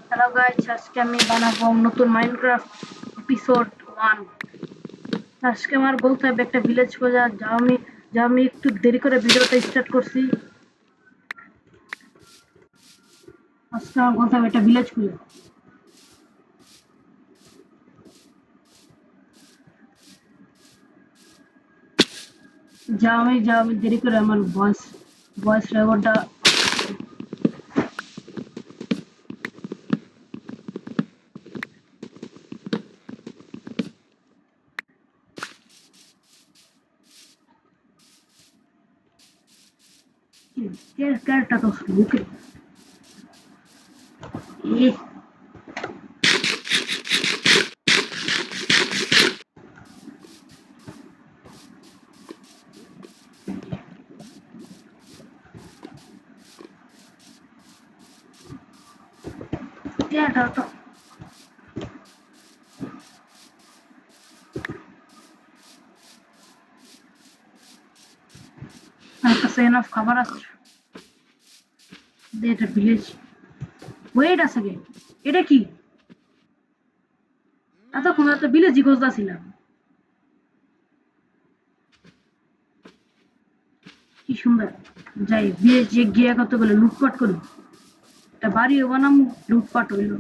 Hello guys, আজকে আমি বানাবো নতুন মাইনক্রাফট এপিসোড 1। আজকে আমার বলতে হবে একটা ভিলেজ খোঁজা, যা আমি একটু দেরি করে ভিডিওটা স্টার্ট করছি। আজকে আমার বলতে হবে একটা ভিলেজ খোঁজা, যা আমি দেরি করে আমার ভয়েস রেকর্ডটা ক্যারেক্টারটা তো বুকে ক্যারেক্টারটা আমার কাছে এনাফ খাবার আছে। এটা ভিলেজ, ওয়েট আছে গে, এটা কি? এতক্ষণ একটা ভিলেজই খুঁজতেছিলাম। কি সুন্দর, যাই ভিলেজে গিয়ে কতগুলো লুটপাট করি, একটা বাড়িও বানাম, লুটপাট হইল।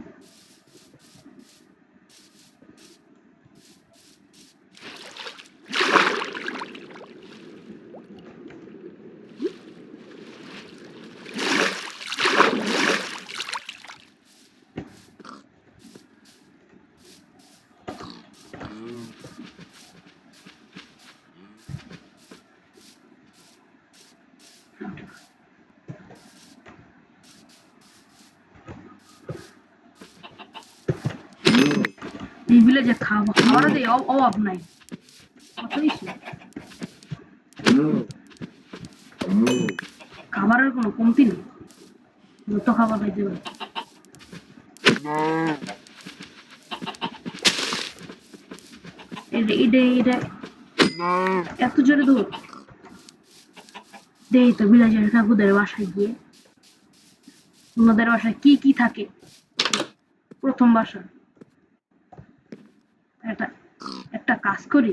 এই ভিলেজে খাবারের অভাব নাই, খাবারের কোনো কমতি নেই, যত খাবার খাইতে পারে। এটা এত জোরে দৌড় দেই তো ভিলেজের ঠাকুরদের বাসায় গিয়ে, ওনাদের বাসায় কি কি থাকে। প্রথম বাসা, একটা একটা কাজ করি,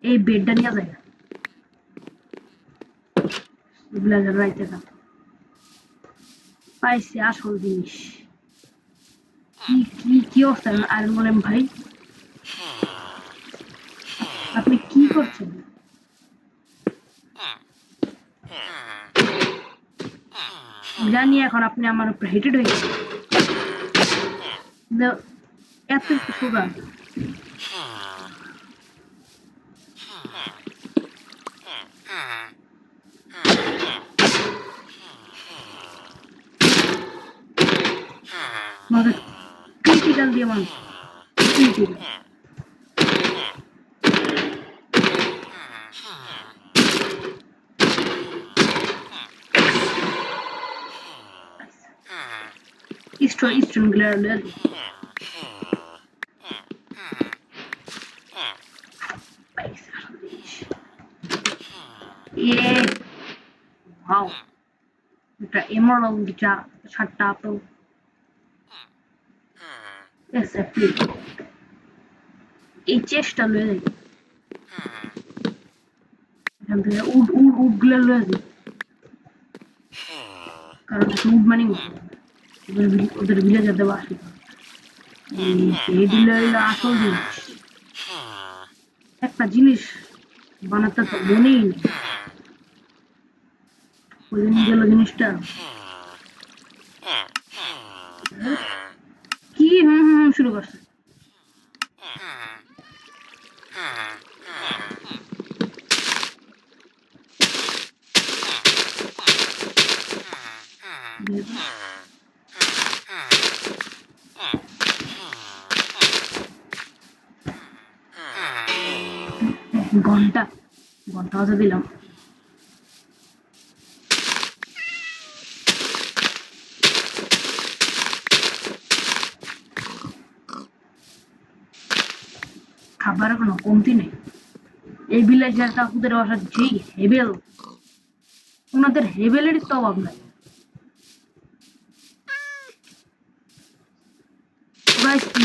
এই বেডটা নিয়ে যায়, ভিলেজার রাইতে না পাইছি আসল জিনিস। কি কি কি অবস্থা আর বলেন ভাই, আপনি কি করছেন? জানি এখন আপনি আমার উপর হেটেড হয়ে গেছেন, এত সুগার। আমাকে ক্রিটিক্যাল দিয়ে মানুষ critical. Eastern glare led. Yeah. Wow. এটা emerald যা 7টা আপেল এক্স্যাক্টলি এই চেষ্টা লয়ে যাই এখান থেকে উড গুলো লয়ে যাই, কারণ উড মানে ওদের ভিলেজে দেওয়া আসে। এই দিলে আসল জিনিস, একটা জিনিস বানাতে তো মনেই নেই, ওই দিন গেল জিনিসটা কি শুরু করছে। ঘন্টা ঘন্টা হাতে দিলাম। খাবারের কোনো কমতি নেই। এই ভিলেজের কাকুদের বাসার যেই হেবেল, ওনাদের হেবেলের তো অভাব নাই।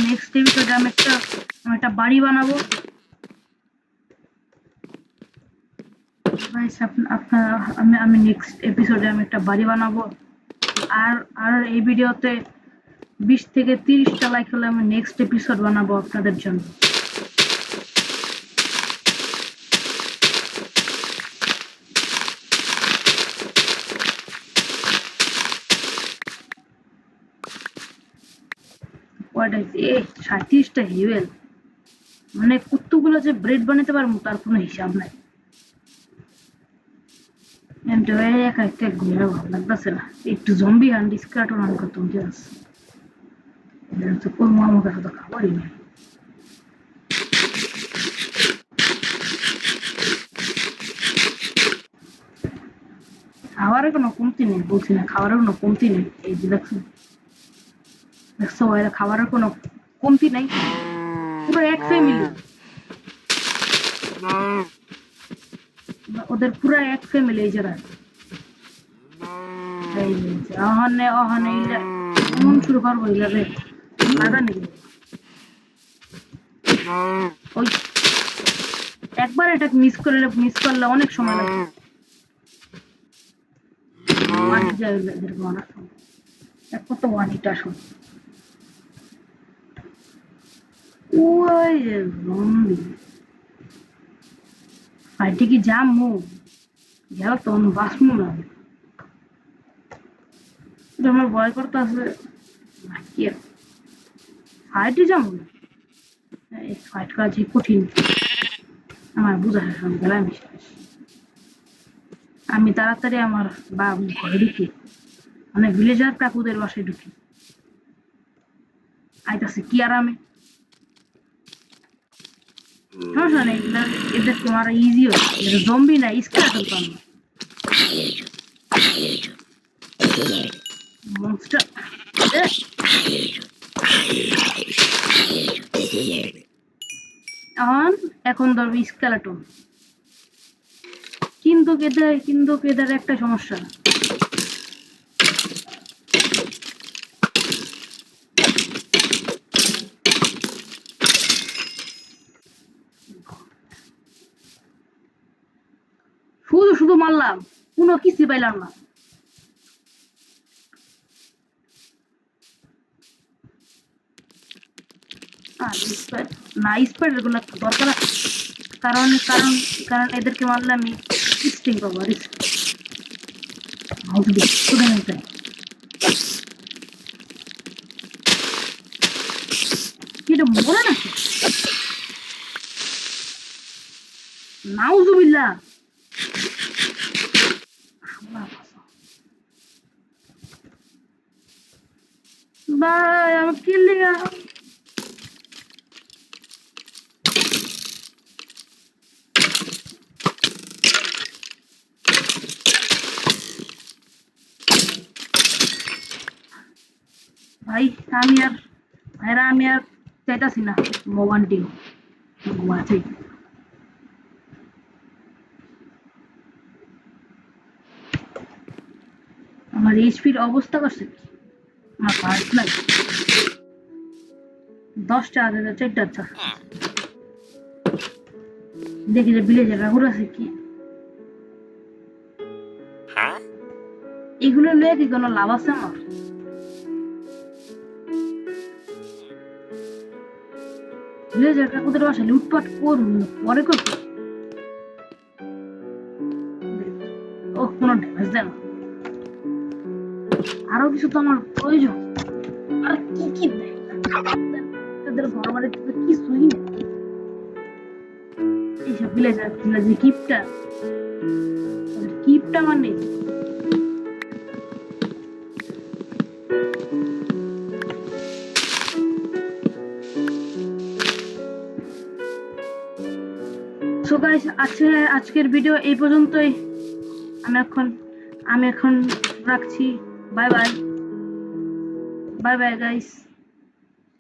নেক্সট এপিসোডে আমি একটা বাড়ি বানাবো। আমি নেক্সট এপিসোডে আমি একটা বাড়ি বানাবো। আর আর এই ভিডিওতে 20 থেকে 30টা লাইক হলে আমি নেক্সট এপিসোড বানাবো আপনাদের জন্য। এ 37টা হেভেল, মানে কতগুলো যে ব্রেড বানাতে পারবো তার কোনো হিসাব নাই। একা একটা ঘুরে ভালো লাগতেছে না, একটু জম্বি হান্ড স্ক্রাটন আন করতাম জাস্ট। তো কোন আমার কাছে তো খাবারই নেই। খাবারের কোনো কমতি নেই, বলছি না খাবারের কোনো কমতি নেই। এই যে দেখছো খাবারের কোনো কমতি নেই, পুরো এক ফ্যামিলি, ওদের পুরো এক ফ্যামিলি। এই যারা অহনে অহনে এমন শুরু করবো এইভাবে লাগা নেই। ওই একবার এটা মিস করলে অনেক সময় লাগে। কত ওয়ানিটা শুন ওই জম্বি ফাইটে কি জামু গেল তখন বাঁচমু না। আমার ভয় করতে আছে কি ফাইটে যাবো না, এই ফাইট করা যে কঠিন আমার বুঝা গেলাম। আমি তাড়াতাড়ি আমার ঘরে ঢুকি, মানে ভিলেজার কাকুদের বাসায় ঢুকি। আইতাছে কি আরামে, সমস্যা নেই, এদের তোমার ইজি হচ্ছে, জম্বি না স্কেলেটন তো আমি মনস্টার। এখন ধরবি স্কেলেটন, কিন্তু এদের একটা সমস্যা, শুধু শুধু মারলাম, কোনো কিছু পাইলাম না। না, স্পাইডার গুলো দরকার আছে, কারণ কারণ কারণ এদেরকে মারলে আমি স্টিং পাবো। আর এটা মরে নাকি? নাউজুবিল্লাহ। ভাই আমি কিল দিলাম। ভাই আমি আর চাইতাছি না মোবাইলটি ঘুমাচ্ছি। আমার এইচপির অবস্থা করছে কি? আমার পার্ট লাগে 10টা আছে, 4টা আচ্ছা। দেখি যে ভিলেজের রাহুর আছে কি, এগুলো নিয়ে কি কোনো লাভ আছে আমার? ভিলেজের কাকুদের বাসা লুটপাট করবো, পরে করবো। ও কোনো ড্যামেজ দেয় না। আরো কিছু তো আমার প্রয়োজন। আর কি কি দেয় তাদের ঘর বাড়িতে তো কিছুই নেই। এইসব ভিলেজের কিপটা, কিপটা মানে সো গাইস, আজকের ভিডিও এই পর্যন্তই। আমি এখন আমি এখন রাখছি। Bye bye, bye bye guys.